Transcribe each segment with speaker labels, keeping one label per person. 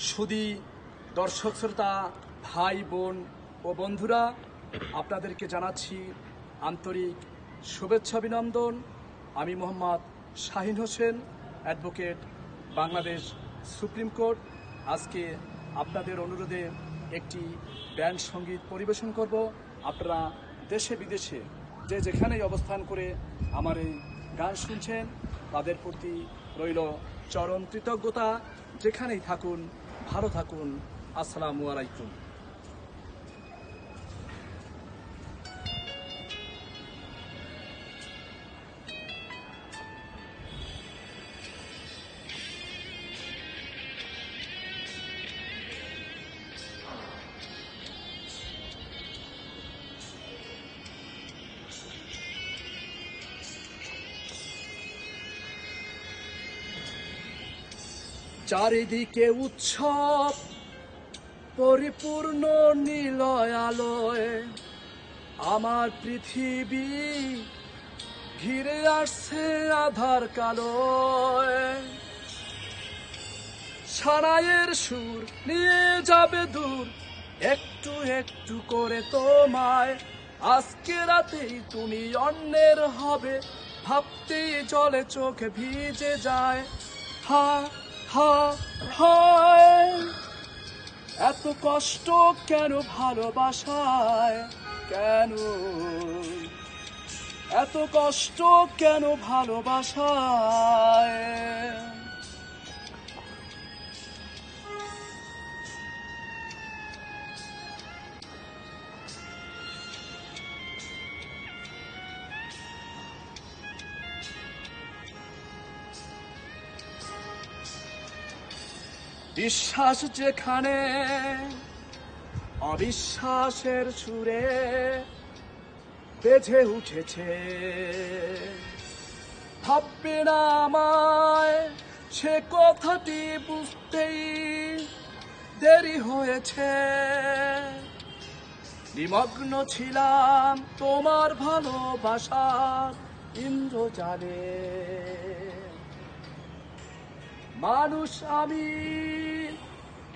Speaker 1: সুধী দর্শক শ্রোতা ভাই বোন ও বন্ধুরা, আপনাদেরকে জানাচ্ছি আন্তরিক শুভেচ্ছা অভিনন্দন। আমি Mohammad Shahin Hossain, advocate, Bangladesh Supreme Court. আজকে আপনাদের অনুরোধে একটি ব্যান্ড সঙ্গীত পরিবেশন করব। আপনারা দেশে বিদেশে যে যেখানেই অবস্থান করে আমার এই গান শুনছেন, তাদের প্রতি রইল চরম কৃতজ্ঞতা। যেখানেই থাকুন, ভালো থাকুন। আসসালামু আলাইকুম। চারিদিকে উৎসব পরিপূর্ণ নীলয় আলোয়, আমার পৃথিবী ঘিরে আসছে আধার কালোয়। সানাইয়ের সুর নিয়ে যাবে দূর, একটু একটু করে তোমায়। আজকে রাতেই তুমি অন্যের হবে, ভাবতেই জলে চোখ ভিজে যায়। হা হা হায়, এত কষ্ট কেন ভালোবাসায়, কেন এত কষ্ট কেন ভালোবাসায়। বিশ্বাস যেখানে অবিশ্বাসের সুরে বেজে উঠেছে, ভাববে না আমায় সে কথাটি বুঝতেই দেরি হয়েছে। নিমগ্ন ছিলাম তোমার ভালোবাসার ইন্দ্রজালে। মানুষ আমি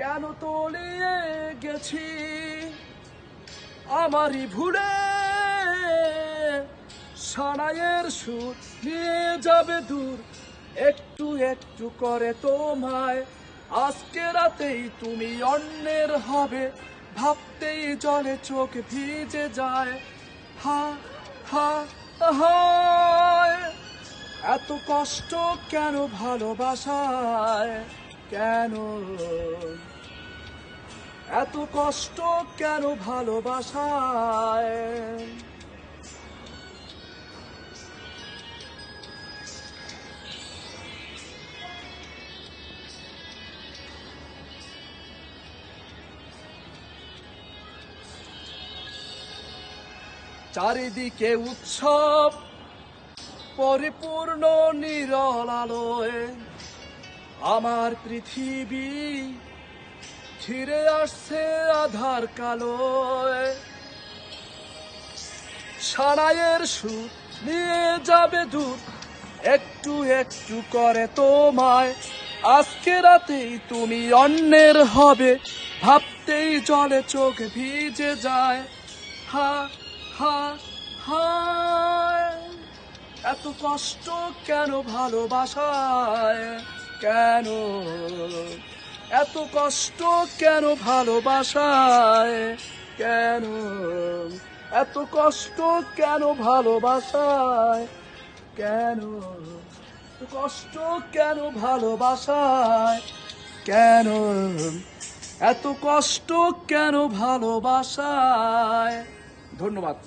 Speaker 1: কেন তলিয়ে গেছি আমারই ভুলে। সানাইয়ের সুর নিয়ে যাবে দূর, একটু একটু করে তোমায়। আজকে রাতেই তুমি অন্যের হবে, ভাবতেই জলে চোখ ভিজে যায়। হা হা হায়, এত কষ্ট কেন ভালোবাসায়, কেন এত কষ্ট কেন ভালোবাসায়। চারিদিকে উৎসব পরিপূর্ণ নীরল আলোয়, আমার পৃথিবী ঘিরে আসছে আধার কালোয়। সানাইয়ের সুর নিয়ে যাবে দূর, একটু একটু করে তোমায়। আজকে রাতেই তুমি অন্যের হবে, ভাবতেই জলে চোখ ভিজে যায়। হা হা হায়, এত কষ্ট কেন ভালোবাসায়, কেন এত কষ্ট কেন ভালোবাসায়, কেন এত কষ্ট কেন ভালোবাসায়, কেন এত কষ্ট কেন ভালোবাসায়, কেন এত কষ্ট কেন ভালোবাসায়। ধন্যবাদ।